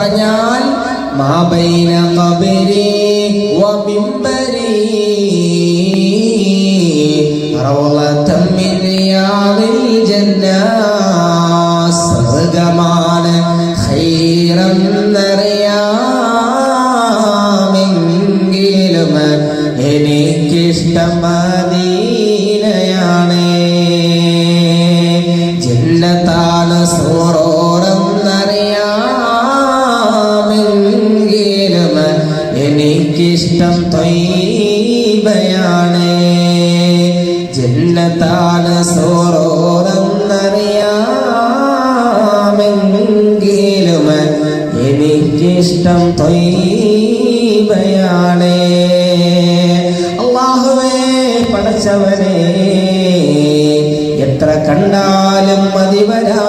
പറഞ്ഞാൽ മാ ബൈന ഖബരി വ മിംബരി റൗളതൻ മിൻ റിയാദിൽ ജന്ന. സ്വർഗ്ഗമാണ് ഖൈറെന്നറിയാമെങ്കിലും എനിക്കിഷ്ടം മദീനയാണ്. ജന്നത്താണ് സൂറോറെന്നറിയാമെങ്കിലും എനിക്കിഷ്ടം ത്വയ്ബയാണ്. ജന്നത്താണ് സൂറോറെന്നറിയാമെങ്കിലും എനിക്കിഷ്ടം ത്വയ്ബയാണ്. അല്ലാഹുവേ, പടച്ചവനേ, എത്ര കണ്ടാലും മതി വരാ